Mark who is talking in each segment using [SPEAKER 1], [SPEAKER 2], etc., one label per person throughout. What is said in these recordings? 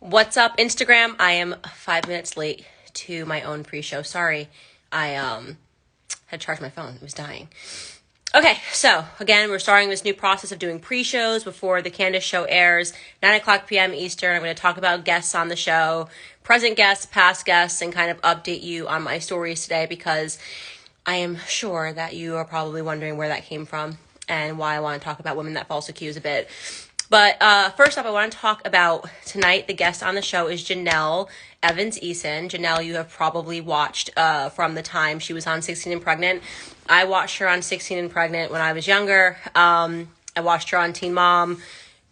[SPEAKER 1] What's up, Instagram? I am 5 minutes late to my own pre-show. Sorry, I had to charge my phone. It was dying. Okay, so again, we're starting this new process of doing pre-shows before the Candace show airs, 9 o'clock p.m. Eastern. I'm going to talk about guests on the show, present guests, past guests, and kind of update you on my stories today because I am sure that you are probably wondering where that came from and why I want to talk about women that false accuse a bit. But first up, I want to talk about tonight. The guest on the show is Janelle Evans-Eason. Janelle, you have probably watched from the time she was on 16 and Pregnant. I watched her on 16 and Pregnant when I was younger. I watched her on Teen Mom.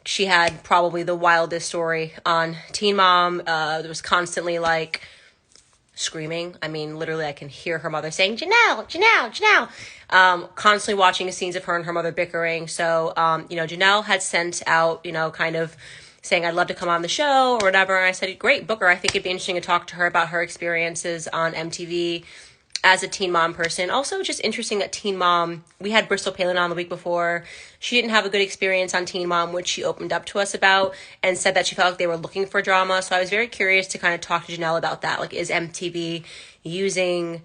[SPEAKER 1] She had probably the wildest story on Teen Mom. There was constantly like screaming. I mean, literally, I can hear her mother saying, Janelle, Janelle, Janelle. Constantly watching scenes of her and her mother bickering. So, Janelle had sent out, kind of saying, I'd love to come on the show or whatever. And I said, great, book her. I think it'd be interesting to talk to her about her experiences on MTV as a Teen Mom person. Also, just interesting that Teen Mom, we had Bristol Palin on the week before. She didn't have a good experience on Teen Mom, which she opened up to us about and said that she felt like they were looking for drama. So I was very curious to kind of talk to Janelle about that. Like, is MTV using,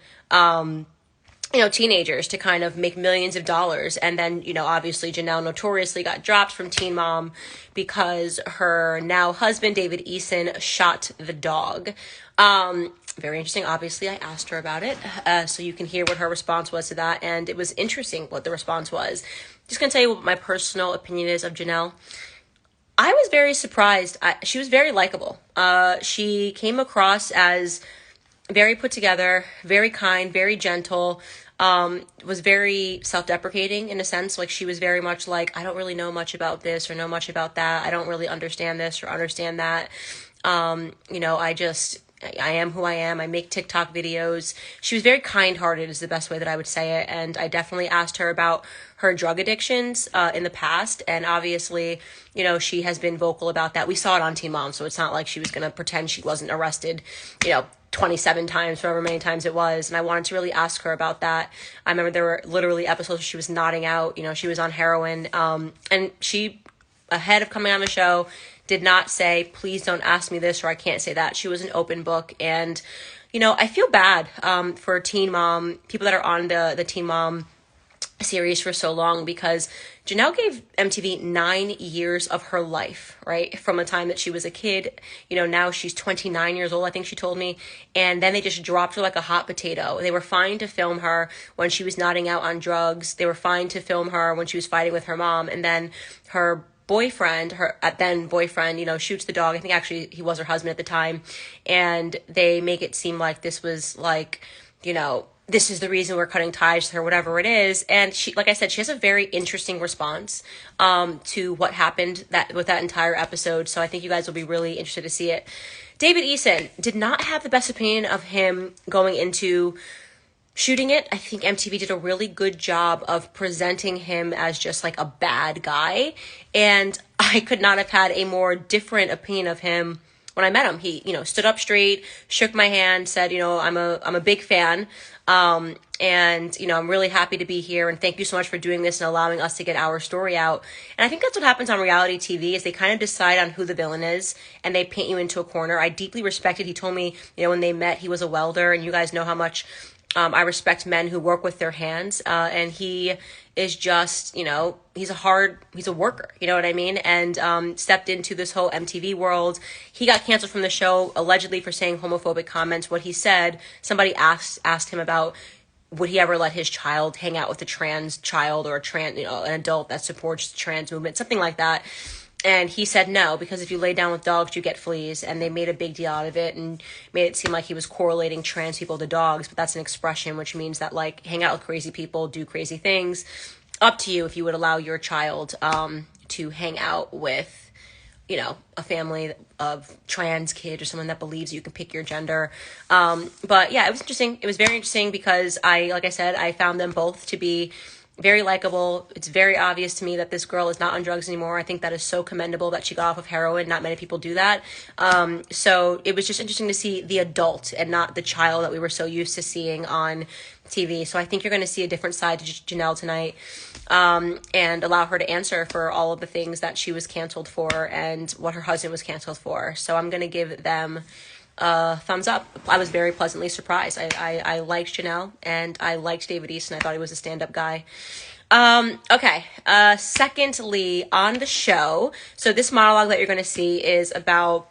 [SPEAKER 1] teenagers to kind of make millions of dollars? And then, obviously Janelle notoriously got dropped from Teen Mom because her now husband, David Eason, shot the dog. Very interesting. Obviously, I asked her about it, so you can hear what her response was to that, and it was interesting what the response was. Just gonna tell you what my personal opinion is of Janelle. I was very surprised. She was very likable. She came across as very put together, very kind, very gentle, was very self-deprecating in a sense. Like, she was very much like, I don't really know much about this or know much about that. I don't really understand this or understand that. I am who I am. I make TikTok videos. She was very kind-hearted is the best way that I would say it. And I definitely asked her about her drug addictions in the past. And obviously, she has been vocal about that. We saw it on Teen Mom, so it's not like she was going to pretend she wasn't arrested, 27 times, however many times it was. And I wanted to really ask her about that. I remember there were literally episodes where she was nodding out. She was on heroin. And she, ahead of coming on the show, did not say, please don't ask me this or I can't say that. She was an open book. And, I feel bad for Teen Mom, people that are on the Teen Mom series for so long, because Janelle gave MTV 9 years of her life, right? From the time that she was a kid, now she's 29 years old, I think she told me. And then they just dropped her like a hot potato. They were fine to film her when she was nodding out on drugs. They were fine to film her when she was fighting with her mom. And then her boyfriend, her then boyfriend, shoots the dog. I think actually he was her husband at the time. And they make it seem like this was like, this is the reason we're cutting ties with her, whatever it is. And she, like I said, she has a very interesting response to what happened with that entire episode. So I think you guys will be really interested to see it. David Eason did not have the best opinion of him going into shooting it. I think MTV did a really good job of presenting him as just like a bad guy. And I could not have had a more different opinion of him when I met him. He, stood up straight, shook my hand, said, I'm a big fan. And, I'm really happy to be here. And thank you so much for doing this and allowing us to get our story out. And I think that's what happens on reality TV is they kind of decide on who the villain is and they paint you into a corner. I deeply respected. He told me, when they met, he was a welder, and you guys know how much I respect men who work with their hands, and he is just, he's a worker, you know what I mean? And stepped into this whole MTV world. He got canceled from the show, allegedly for saying homophobic comments. What he said, somebody asked him about, would he ever let his child hang out with a trans child or an adult that supports the trans movement, something like that. And he said no, because if you lay down with dogs, you get fleas. And they made a big deal out of it and made it seem like he was correlating trans people to dogs. But that's an expression, which means that, like, hang out with crazy people, do crazy things. Up to you if you would allow your child to hang out with, a family of trans kids or someone that believes you can pick your gender. But yeah, it was interesting. It was very interesting because like I said, I found them both to be very likable. It's very obvious to me that this girl is not on drugs anymore. I think that is so commendable that she got off of heroin. Not many people do that. So it was just interesting to see the adult and not the child that we were so used to seeing on TV. So I think you're going to see a different side to Janelle tonight, and allow her to answer for all of the things that she was canceled for and what her husband was canceled for. So I'm going to give them thumbs up. I was very pleasantly surprised. I liked Janelle and I liked David Easton. I thought he was a stand-up guy. Okay. Secondly, on the show, so this monologue that you're going to see is about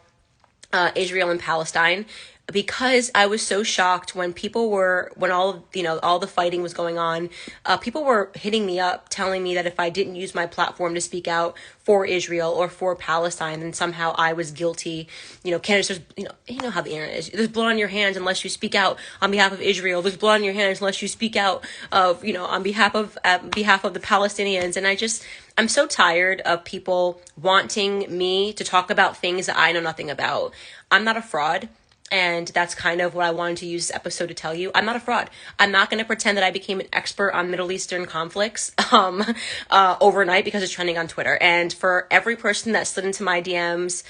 [SPEAKER 1] Israel and Palestine, because I was so shocked when all the fighting was going on, people were hitting me up telling me that if I didn't use my platform to speak out for Israel or for Palestine, then somehow I was guilty. Candace, there's, you know how the internet is. There's blood on your hands unless you speak out on behalf of Israel. There's blood on your hands unless you speak out on behalf of the Palestinians. And I'm so tired of people wanting me to talk about things that I know nothing about. I'm not a fraud. And that's kind of what I wanted to use this episode to tell you. I'm not a fraud. I'm not going to pretend that I became an expert on Middle Eastern conflicts overnight because it's trending on Twitter. And for every person that slid into my DMs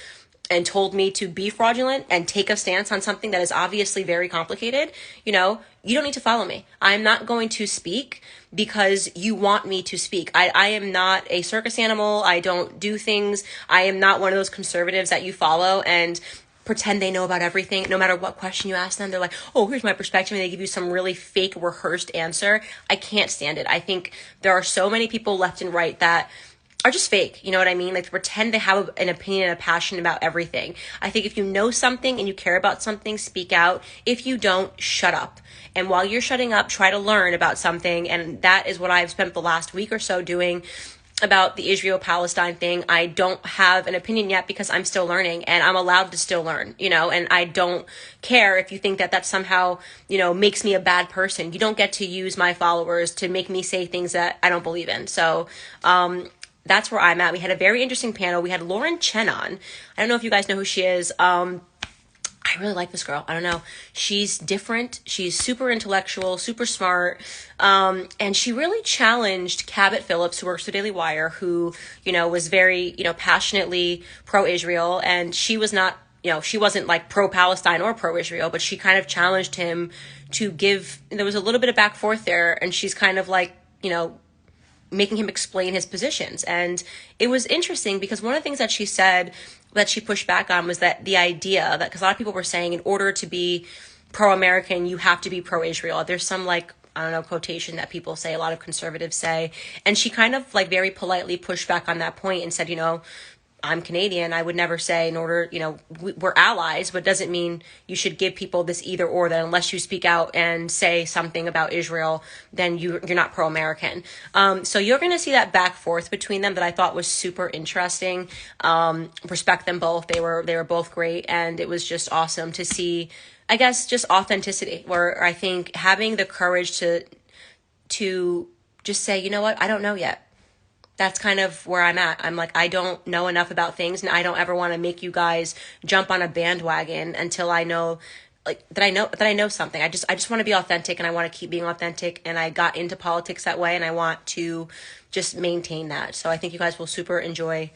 [SPEAKER 1] and told me to be fraudulent and take a stance on something that is obviously very complicated, you don't need to follow me. I'm not going to speak because you want me to speak. I am not a circus animal. I don't do things. I am not one of those conservatives that you follow and pretend they know about everything. No matter what question you ask them, they're like, oh, here's my perspective, and they give you some really fake rehearsed answer. I can't stand it. I think there are so many people left and right that are just fake. You know what I mean? Like, to pretend they have an opinion and a passion about everything. I think if you know something and you care about something, speak out. If you don't, shut up. And while you're shutting up, try to learn about something. And that is what I've spent the last week or so doing about the Israel-Palestine thing. I don't have an opinion yet because I'm still learning, and I'm allowed to still learn, and I don't care if you think that that somehow, makes me a bad person. You don't get to use my followers to make me say things that I don't believe in. So, that's where I'm at. We had a very interesting panel. We had Lauren Chen on. I don't know if you guys know who she is. I really like this girl. I don't know. She's different. She's super intellectual, super smart. And she really challenged Cabot Phillips, who works for Daily Wire, who, was very, passionately pro-Israel. And she was not, she wasn't like pro-Palestine or pro-Israel, but she kind of challenged him to there was a little bit of back forth there. And she's kind of like, making him explain his positions. And it was interesting because one of the things that she said that she pushed back on was that the idea that, because a lot of people were saying in order to be pro-American, you have to be pro-Israel. There's some quotation that people say, a lot of conservatives say. And she kind of very politely pushed back on that point and said, I'm Canadian. I would never say in order, we're allies, but it doesn't mean you should give people this either or, that unless you speak out and say something about Israel, then you're not pro-American. So you're going to see that back forth between them that I thought was super interesting. Respect them both. They were both great. And it was just awesome to see, I guess, just authenticity, where I think having the courage to just say, you know what, I don't know yet. That's kind of where I'm at. I'm like, I don't know enough about things, and I don't ever want to make you guys jump on a bandwagon until I know, that I know something. I just want to be authentic, and I want to keep being authentic. And I got into politics that way, and I want to just maintain that. So I think you guys will super enjoy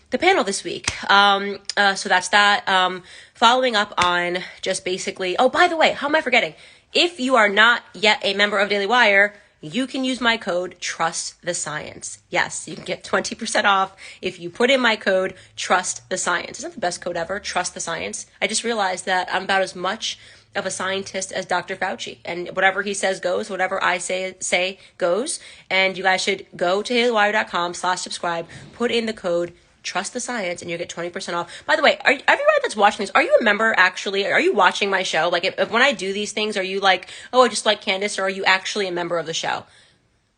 [SPEAKER 1] the panel this week. So that's that. Following up on just basically, oh, by the way, how am I forgetting? If you are not yet a member of Daily Wire, you can use my code Trust the Science. Yes, you can get 20% off if you put in my code Trust the Science. Isn't that the best code ever? Trust the Science. I just realized that I'm about as much of a scientist as Dr. Fauci, and whatever he says goes, whatever I say goes. And you guys should go to dailywire.com/subscribe, put in the code Trust the Science, and you get 20% off. By the way, everybody that's watching this, are you a member actually? Are you watching my show? Like, if when I do these things, are you like, oh, I just like Candace, or are you actually a member of the show?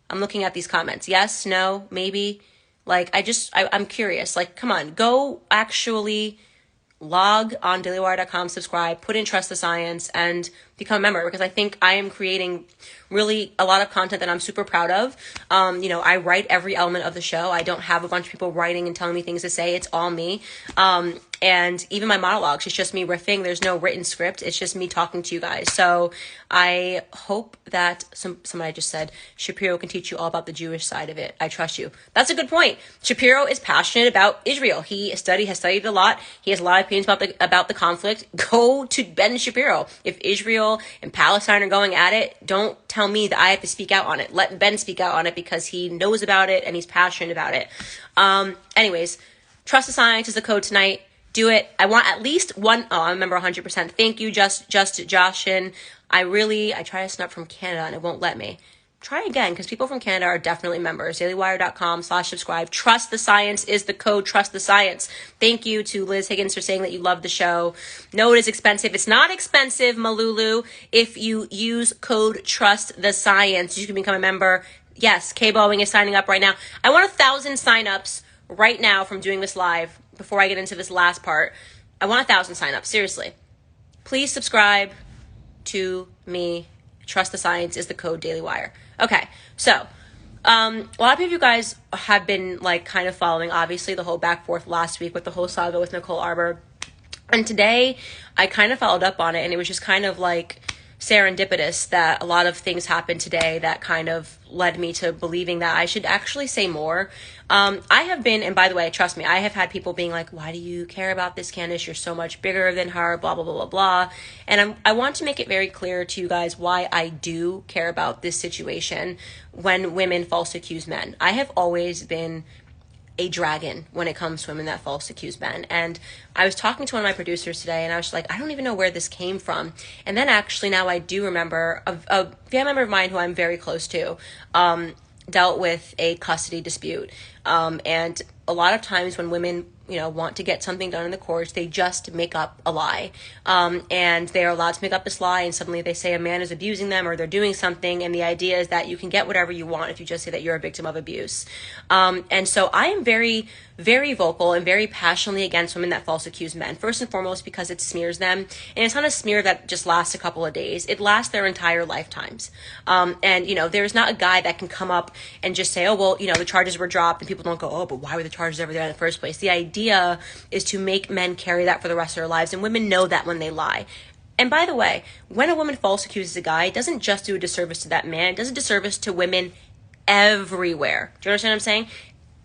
[SPEAKER 1] I'm looking at these comments. Yes, no, maybe. Like, I'm curious. Like, come on, go actually log on dailywire.com, subscribe, put in Trust the Science, and become a member, because I think I am creating really a lot of content that I'm super proud of. I write every element of the show. I don't have a bunch of people writing and telling me things to say. It's all me. And even my monologues, it's just me riffing. There's no written script. It's just me talking to you guys. So I hope that somebody just said, Shapiro can teach you all about the Jewish side of it. I trust you. That's a good point. Shapiro is passionate about Israel. He has studied a lot. He has a lot of opinions about the conflict. Go to Ben Shapiro. If Israel and Palestine are going at it, don't tell me that I have to speak out on it. Let Ben speak out on it because he knows about it and he's passionate about it. Anyways, trust the science is the code tonight. Do it. I want at least one. Oh, I remember 100%. Thank you, Joshin. I try to snap from Canada and it won't let me. Try again, because people from Canada are definitely members. dailywire.com/subscribe. Trust the science is the code. Trust the science. Thank you to Liz Higgins for saying that you love the show. No, it is expensive. It's not expensive, Malulu. If you use code trust the science, you can become a member. Yes, K Boeing is signing up right now. I want 1,000 signups right now from doing this live. Before I get into this last part, I want 1,000 signups. Seriously. Please subscribe to me. Trust the science is the code, Daily Wire. Okay, so a lot of you guys have been like kind of following, obviously, the whole back forth last week with the whole saga with Nicole Arbor. And today I kind of followed up on it, and it was just kind of like serendipitous that a lot of things happened today that kind of led me to believing that I should actually say more. I have been, and by the way, trust me, I have had people being like, why do you care about this, Candace? You're so much bigger than her, blah, blah, blah, blah, blah. And I want to make it very clear to you guys why I do care about this situation when women false accuse men. I have always been a dragon when it comes to women that false accuse men. And I was talking to one of my producers today, and I was like, I don't even know where this came from. And then actually now I do remember a family member of mine who I'm very close to dealt with a custody dispute. And a lot of times when women, want to get something done in the courts, they just make up a lie. And they're allowed to make up this lie, and suddenly they say a man is abusing them or they're doing something. And the idea is that you can get whatever you want if you just say that you're a victim of abuse. And so I am very, very vocal and very passionately against women that false accuse men. First and foremost, because it smears them. And it's not a smear that just lasts a couple of days. It lasts their entire lifetimes. And there's not a guy that can come up and just say, oh, well, the charges were dropped, and people don't go, oh, but why were the charges ever there in the first place? The idea is to make men carry that for the rest of their lives, and women know that when they lie. And by the way, when a woman false accuses a guy, it doesn't just do a disservice to that man, it does a disservice to women everywhere. Do you understand what I'm saying?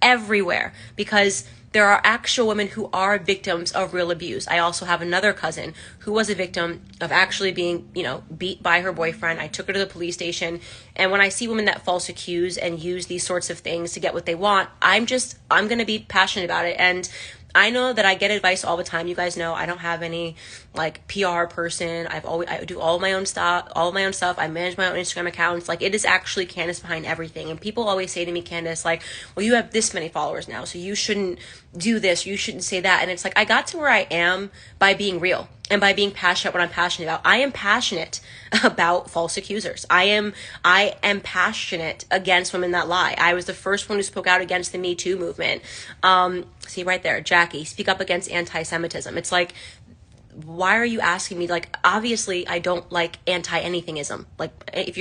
[SPEAKER 1] Everywhere. Because there are actual women who are victims of real abuse. I also have another cousin who was a victim of actually being, beat by her boyfriend. I took her to the police station. And when I see women that false accuse and use these sorts of things to get what they want, I'm going to be passionate about it. And I know that I get advice all the time. You guys know I don't have any PR person. I do all my own stuff. I manage my own Instagram accounts. It is actually Candace behind everything. And people always say to me, Candace, well, you have this many followers now, so you shouldn't do this. You shouldn't say that. And it's I got to where I am by being real and by being passionate what I'm passionate about. I am passionate about false accusers. I am passionate against women that lie. I was the first one who spoke out against the Me Too movement. See right there, Jackie, speak up against anti-Semitism. It's why are you asking me? Obviously I don't like anti-anythingism. If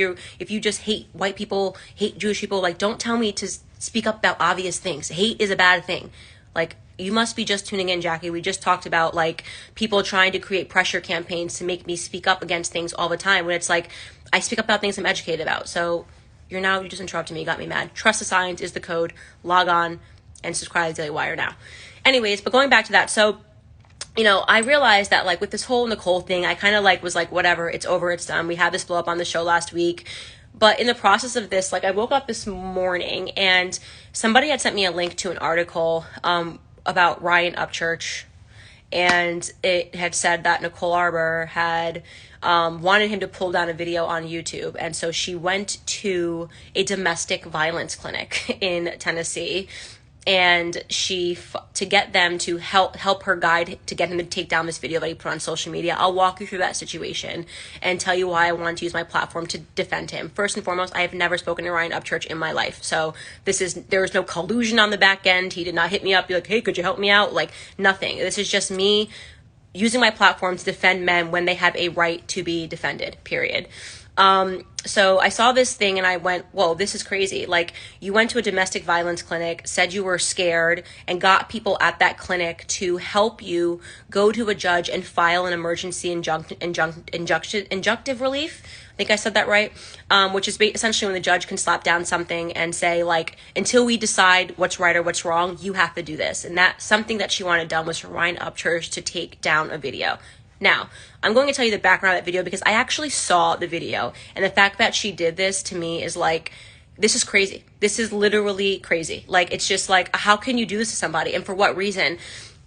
[SPEAKER 1] you just hate white people, hate Jewish people, don't tell me to speak up about obvious things. Hate is a bad thing. You must be just tuning in, Jackie. We just talked about people trying to create pressure campaigns to make me speak up against things all the time, when it's I speak up about things I'm educated about. So you just interrupted me. You got me mad. Trust the science is the code. Log on and subscribe to Daily Wire now. Anyways, but going back to that. So, I realized that with this whole Nicole thing, I kind of was whatever, it's over, it's done. We had this blow up on the show last week. But in the process of this, I woke up this morning and somebody had sent me a link to an article, about Ryan Upchurch, and it had said that Nicole Arbor had wanted him to pull down a video on YouTube, and so she went to a domestic violence clinic in Tennessee, and to get them to help her guide to get him to take down this video that he put on social media. I'll walk you through that situation and tell you why I wanted to use my platform to defend him. First and foremost, I have never spoken to Ryan Upchurch in my life. So there was no collusion on the back end. He did not hit me up, be like, hey, could you help me out? Nothing. This is just me using my platform to defend men when they have a right to be defended, period. So I saw this thing and I went, whoa, this is crazy. Like, you went to a domestic violence clinic, said you were scared, and got people at that clinic to help you go to a judge and file an emergency injunctive relief. I think I said that right. Which is essentially when the judge can slap down something and say, like, until we decide what's right or what's wrong, you have to do this. And that something that she wanted done was for Ryan Upchurch to take down a video. Now, I'm going to tell you the background of that video because I actually saw the video, and the fact that she did this to me is like, this is crazy. This is literally crazy. Like, it's just like, how can you do this to somebody, and for what reason?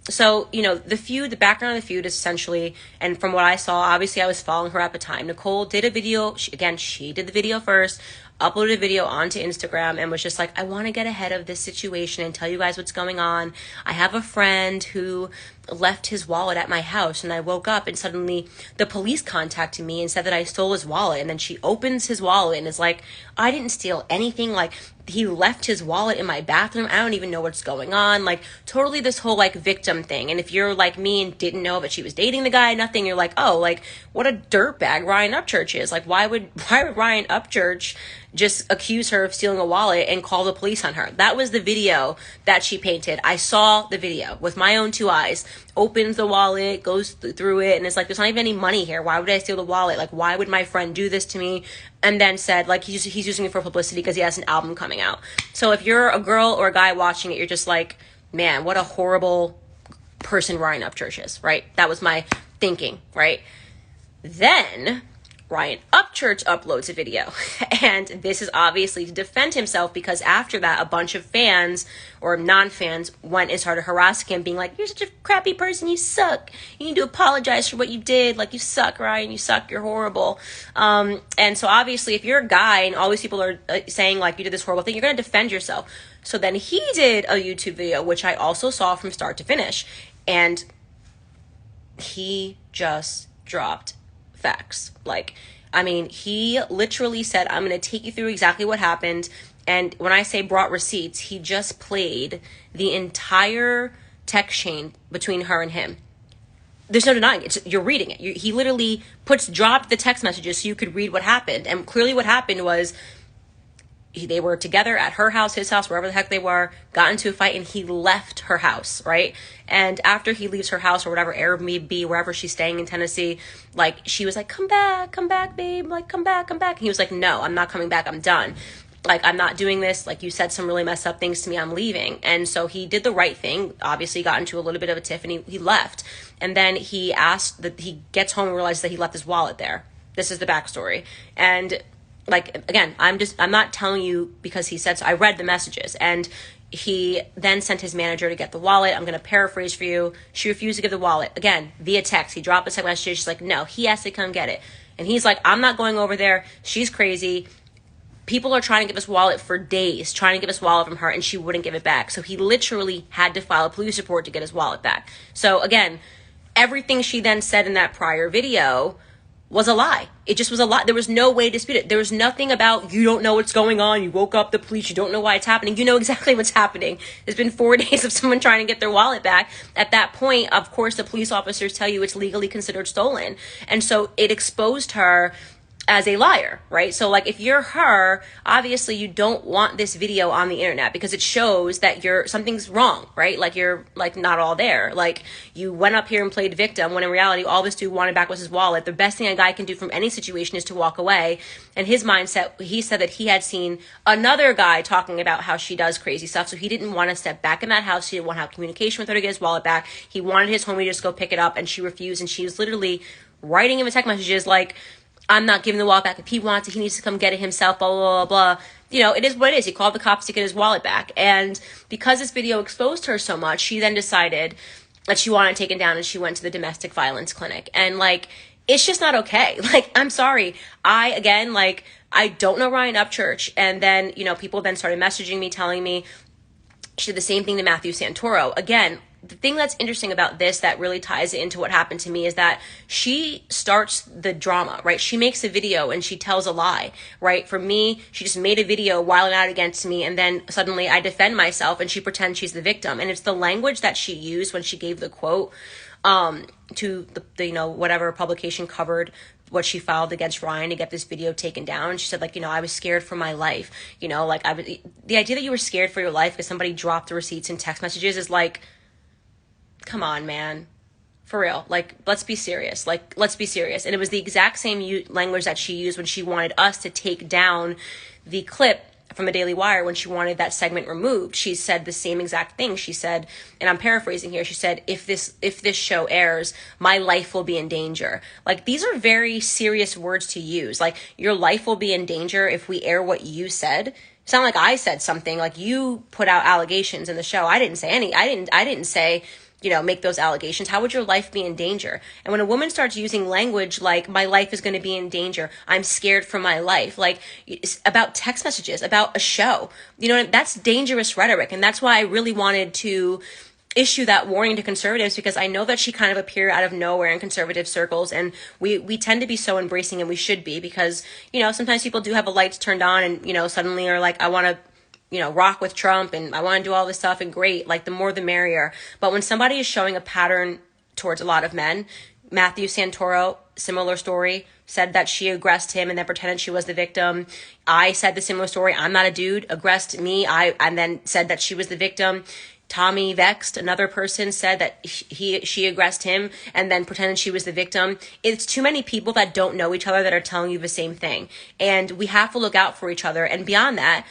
[SPEAKER 1] So, the background of the feud is essentially, and from what I saw, obviously I was following her at the time. Nicole did a video, she did the video first, uploaded a video onto Instagram and was just like, I want to get ahead of this situation and tell you guys what's going on. I have a friend who left his wallet at my house, and I woke up and suddenly the police contacted me and said that I stole his wallet. And then she opens his wallet and is like, I didn't steal anything. Like, he left his wallet in my bathroom. I don't even know what's going on. Like, totally this whole like victim thing. And if you're like me and didn't know that she was dating the guy, nothing, you're like, oh, like, what a dirtbag Ryan Upchurch is. Like, why would Ryan Upchurch just accuse her of stealing a wallet and call the police on her? That was the video that she painted. I saw the video with my own two eyes. Opens the wallet, goes through it, and it's like, there's not even any money here. Why would I steal the wallet? Like, why would my friend do this to me? And then said, like, he's using it for publicity because he has an album coming out. So if you're a girl or a guy watching it, you're just like, man, what a horrible person Ryan Upchurch is, right? That was my thinking, right? Then Ryan Upchurch uploads a video, and this is obviously to defend himself because after that, a bunch of fans or non-fans went and started harassing him, being like, you're such a crappy person, you suck, you need to apologize for what you did, like, you suck, Ryan, you suck, you're horrible. And so obviously if you're a guy and all these people are saying like you did this horrible thing, you're going to defend yourself. So then he did a YouTube video, which I also saw from start to finish, and he just dropped facts. Like, I mean, he literally said, I'm going to take you through exactly what happened. And when I say brought receipts, he just played the entire text chain between her and him. There's no denying it. You're reading it. He literally dropped the text messages so you could read what happened. And clearly what happened was they were together at her house, his house, wherever the heck they were, got into a fight, and he left her house, right? And after he leaves her house or whatever Airbnb, wherever she's staying in Tennessee, like, she was like, come back, babe, like, come back. And he was like, no, I'm not coming back, I'm done. Like, I'm not doing this. Like, you said some really messed up things to me, I'm leaving. And so he did the right thing, obviously got into a little bit of a tiff, and he left. And then he gets home and realizes that he left his wallet there. This is the backstory. And like, again, I'm not telling you because he said so. I read the messages, and he then sent his manager to get the wallet. I'm going to paraphrase for you. She refused to give the wallet, again, via text. He dropped a text message. She's like, no, he has to come get it. And he's like, I'm not going over there. She's crazy. People are trying to give us wallet for days, trying to give us wallet from her, and she wouldn't give it back. So he literally had to file a police report to get his wallet back. So again, everything she then said in that prior video was a lie. It just was a lie. There was no way to dispute it. There was nothing about, you don't know what's going on, you woke up the police, you don't know why it's happening. You know exactly what's happening. There's been 4 days of someone trying to get their wallet back. At that point, of course, the police officers tell you it's legally considered stolen. And so it exposed her as a liar, right? So like, if you're her, obviously you don't want this video on the internet because it shows that something's wrong, right? Like, you're like not all there. Like, you went up here and played victim when in reality all this dude wanted back was his wallet. The best thing a guy can do from any situation is to walk away. And his mindset, he said that he had seen another guy talking about how she does crazy stuff, so he didn't want to step back in that house. He didn't want to have communication with her to get his wallet back. He wanted his homie to just go pick it up, and she refused, and she was literally writing him a text messages like, I'm not giving the wallet back. If he wants it, he needs to come get it himself, blah, blah, blah, blah. You know, it is what it is. He called the cops to get his wallet back. And because this video exposed her so much, she then decided that she wanted it taken down, and she went to the domestic violence clinic. And like, it's just not okay. Like, I'm sorry. I don't know Ryan Upchurch. And then, people then started messaging me, telling me she did the same thing to Matthew Santoro. Again, the thing that's interesting about this that really ties into what happened to me is that she starts the drama, right? She makes a video and she tells a lie, right? For me, she just made a video wilding out against me, and then suddenly I defend myself and she pretends she's the victim. And it's the language that she used when she gave the quote to the whatever publication covered what she filed against Ryan to get this video taken down. And she said, like, you know, I was scared for my life. You know, like, the idea that you were scared for your life because somebody dropped the receipts in text messages is like, come on, man. For real. Like, let's be serious. Like, let's be serious. And it was the exact same language that she used when she wanted us to take down the clip from the Daily Wire when she wanted that segment removed. She said the same exact thing. She said, and I'm paraphrasing here, she said, if this show airs, my life will be in danger. Like, these are very serious words to use. Like, your life will be in danger if we air what you said. It's not like I said something. Like, you put out allegations in the show. I didn't say any. I didn't say, you know, make those allegations. How would your life be in danger? And when a woman starts using language like, my life is going to be in danger, I'm scared for my life, like, about text messages, about a show, you know, that's dangerous rhetoric. And that's why I really wanted to issue that warning to conservatives, because I know that she kind of appeared out of nowhere in conservative circles, and we tend to be so embracing, and we should be, because, you know, sometimes people do have the lights turned on and, you know, suddenly are like, I want to, you know, rock with Trump and I want to do all this stuff, and great, like, the more the merrier. But when somebody is showing a pattern towards a lot of men, Matthew Santoro, similar story, said that she aggressed him and then pretended she was the victim. I said the similar story. I'm not a dude, aggressed me, and then said that she was the victim. Tommy Vexed, another person, said that she aggressed him and then pretended she was the victim. It's too many people that don't know each other that are telling you the same thing. And we have to look out for each other. And beyond that,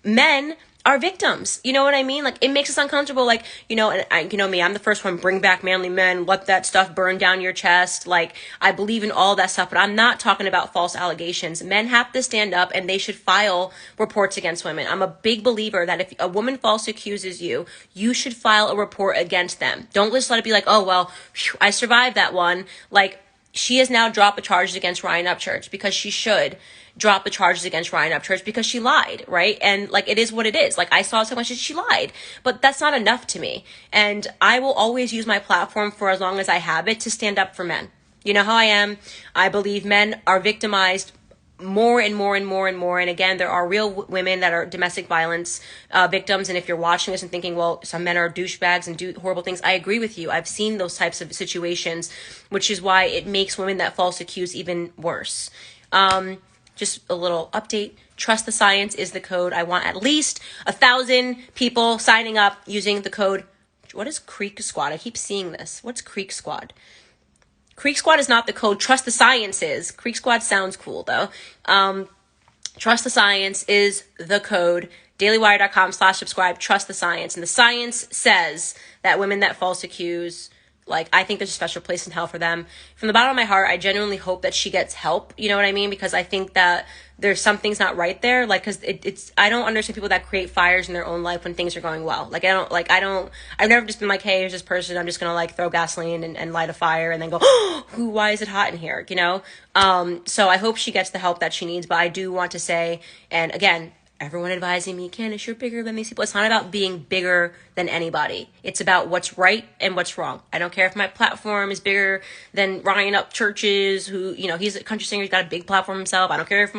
[SPEAKER 1] men are victims. You know what I mean? Like, it makes us uncomfortable. Like, you know, and you know me, I'm the first one, bring back manly men, let that stuff burn down your chest. Like, I believe in all that stuff, but I'm not talking about false allegations. Men have to stand up and they should file reports against women. I'm a big believer that if a woman falsely accuses you, you should file a report against them. Don't just let it be like, oh, well, phew, I survived that one. Like, she has now dropped the charges against Ryan Upchurch, because she should drop the charges against Ryan Upchurch, because she lied, right? And, like, it is what it is. Like, I saw so much that she lied, but that's not enough to me. And I will always use my platform for as long as I have it to stand up for men. You know how I am. I believe men are victimized more and more and more and more. And again, there are real women that are domestic violence victims. And if you're watching this and thinking, well, some men are douchebags and do horrible things, I agree with you. I've seen those types of situations, which is why it makes women that false accuse even worse. Just a little update. Trust the Science is the code. I want at least 1,000 people signing up using the code. What is Creek Squad? I keep seeing this. What's Creek Squad? Creek Squad is not the code. Trust the Science is. Creek Squad sounds cool, though. Trust the Science is the code. dailywire.com/subscribe. Trust the Science. And the science says that women that false accuse, like, I think there's a special place in hell for them. From the bottom of my heart, I genuinely hope that she gets help. You know what I mean? Because I think that there's some things not right there. Like, cause I don't understand people that create fires in their own life when things are going well. Like, I've never just been like, hey, here's this person, I'm just gonna, like, throw gasoline and light a fire and then go, oh, why is it hot in here? You know? So I hope she gets the help that she needs, but I do want to say, and again, everyone advising me, Candace, you're bigger than these people. It's not about being bigger than anybody. It's about what's right and what's wrong. I don't care if my platform is bigger than Ryan Upchurch's, who, you know, he's a country singer. He's got a big platform himself. I don't care if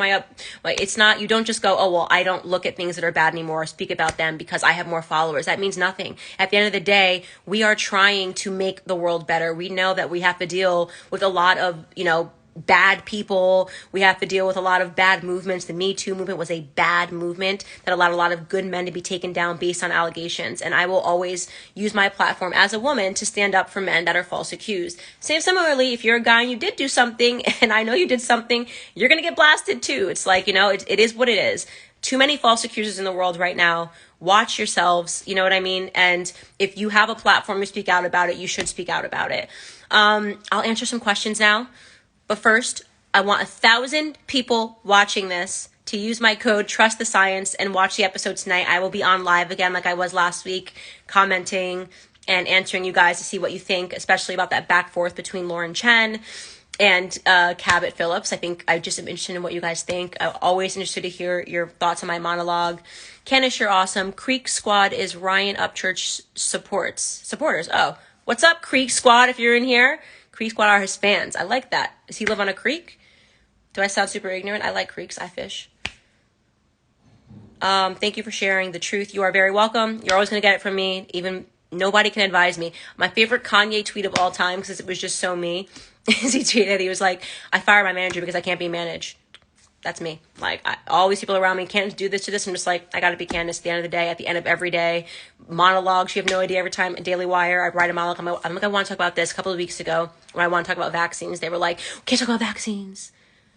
[SPEAKER 1] it's not, you don't just go, oh, well, I don't look at things that are bad anymore or speak about them because I have more followers. That means nothing. At the end of the day, we are trying to make the world better. We know that we have to deal with a lot of, you know, bad people. We have to deal with a lot of bad movements. The Me Too movement was a bad movement that allowed a lot of good men to be taken down based on allegations. And I will always use my platform as a woman to stand up for men that are false accused. Similarly, if you're a guy and you did do something, and I know you did something, you're going to get blasted too. It's like, you know, it is what it is. Too many false accusers in the world right now. Watch yourselves. You know what I mean? And if you have a platform to speak out about it, you should speak out about it. I'll answer some questions now. But first, I want 1,000 people watching this to use my code Trust the Science and watch the episode tonight. I will be on live again like I was last week, commenting and answering you guys to see what you think, especially about that back forth between Lauren Chen and Cabot Phillips. I think I just am interested in what you guys think. I'm always interested to hear your thoughts on my monologue. Candace, you're awesome. Creek Squad is Ryan Upchurch supporters. Oh, what's up, Creek Squad, if you're in here? Creek Squad are his fans. I like that. Does he live on a creek? Do I sound super ignorant? I like creeks. I fish. Thank you for sharing the truth. You are very welcome. You're always going to get it from me, even Nobody can advise me. My favorite Kanye tweet of all time, because it was just so me, is he tweeted, he was like, I fired my manager because I can't be managed. That's me. Like, all these people around me, Candace, do this to this. I'm just like, I gotta be Candace at the end of the day, at the end of every day. Monologues, you have no idea. Every time, Daily Wire, I write a monologue. I'm like, I want to talk about this. A couple of weeks ago, when I want to talk about vaccines, they were like, we can't talk about vaccines.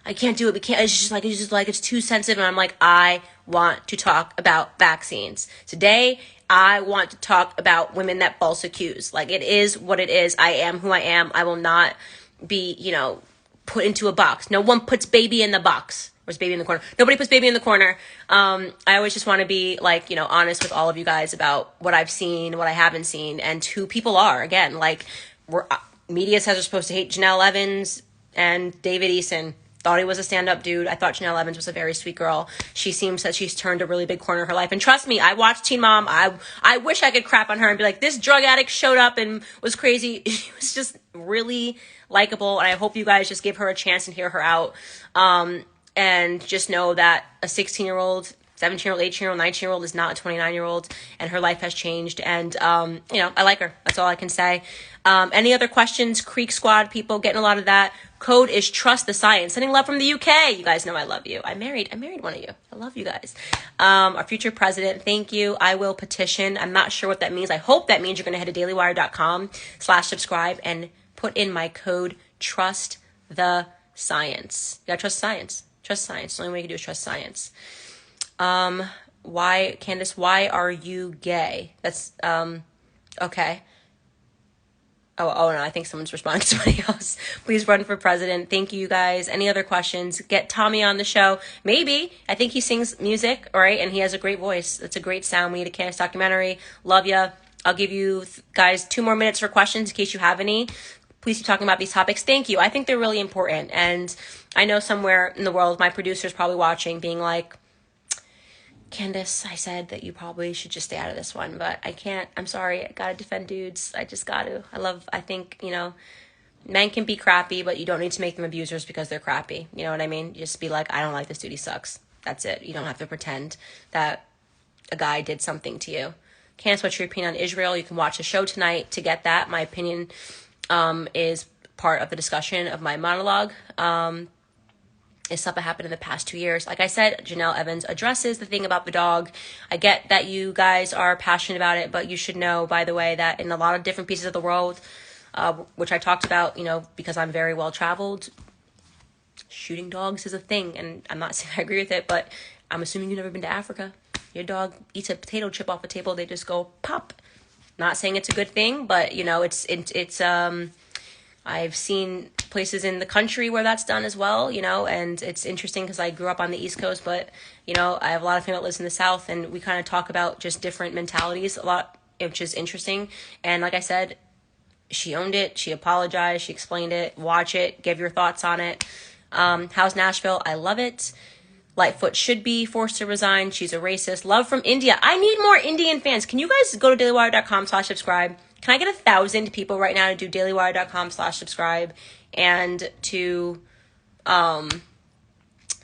[SPEAKER 1] I can't do it. We can't. It's just like, it's too sensitive. And I'm like, I want to talk about vaccines. Today, I want to talk about women that false accuse. Like, it is what it is. I am who I am. I will not be, put into a box. No one puts baby in the box. Or is baby in the corner? Nobody puts baby in the corner. I always just want to be honest with all of you guys about what I've seen, what I haven't seen, and who people are. Again, media says we're supposed to hate Janelle Evans and David Eason. Thought he was a stand-up dude. I thought Janelle Evans was a very sweet girl. She seems that she's turned a really big corner of her life. And trust me, I watched Teen Mom. I wish I could crap on her and be like, this drug addict showed up and was crazy. She was just really likable. And I hope you guys just give her a chance and hear her out. And just know that a 16-year-old, 17-year-old, 18-year-old, 19-year-old is not a 29-year-old, and her life has changed. And, I like her. That's all I can say. Any other questions? Creek Squad people, getting a lot of that. Code is Trust the Science. Sending love from the UK. You guys know I love you. I married one of you. I love you guys. Our future president, thank you. I will petition. I'm not sure what that means. I hope that means you're going to head to dailywire.com/subscribe and put in my code, Trust the Science. You gotta trust science. Trust science. The only way you can do is trust science. Why, Candace, why are you gay? That's, okay. Oh no, I think someone's responding to somebody else. Please run for president. Thank you guys. Any other questions? Get Tommy on the show. Maybe. I think he sings music, all right? And he has a great voice. It's a great sound. We need a Candace documentary. Love ya. I'll give you guys 2 more minutes for questions in case you have any. Please keep talking about these topics. Thank you. I think they're really important. And I know somewhere in the world, my producer's probably watching, being like, Candace, I said that you probably should just stay out of this one, but I can't. I'm sorry. I gotta defend dudes. I just got to. I think, men can be crappy, but you don't need to make them abusers because they're crappy. You know what I mean? You just be like, I don't like this dude. He sucks. That's it. You don't have to pretend that a guy did something to you. Candace, what's your opinion on Israel? You can watch the show tonight to get that. My opinion is part of the discussion of my monologue. Is stuff that happened in the past 2 years. Like I said, Janelle Evans addresses the thing about the dog. I get that you guys are passionate about it, but you should know, by the way, that in a lot of different pieces of the world, which I talked about, because I'm very well traveled, shooting dogs is a thing. And I'm not saying I agree with it, but I'm assuming you've never been to Africa. Your dog eats a potato chip off a table, they just go pop. Not saying it's a good thing, but it's I've seen places in the country where that's done as well, and it's interesting because I grew up on the East Coast, but, I have a lot of family that lives in the South, and we kind of talk about just different mentalities a lot, which is interesting. And like I said, she owned it. She apologized. She explained it. Watch it. Give your thoughts on it. How's Nashville? I love it. Lightfoot should be forced to resign. She's a racist. Love from India. I need more Indian fans. Can you guys go to dailywire.com/subscribe? Can I get 1,000 people right now to do dailywire.com/subscribe and to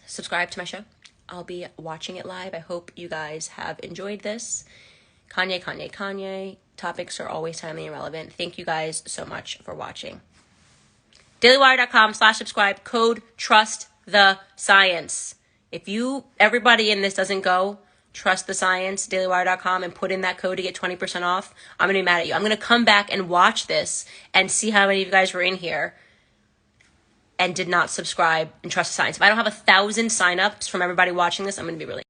[SPEAKER 1] subscribe to my show? I'll be watching it live. I hope you guys have enjoyed this. Kanye. Topics are always timely and relevant. Thank you guys so much for watching. dailywire.com/subscribe. Code Trust the Science. If everybody in this doesn't go Trust the Science, dailywire.com, and put in that code to get 20% off, I'm going to be mad at you. I'm going to come back and watch this and see how many of you guys were in here and did not subscribe and trust the science. If I don't have 1,000 signups from everybody watching this, I'm going to be really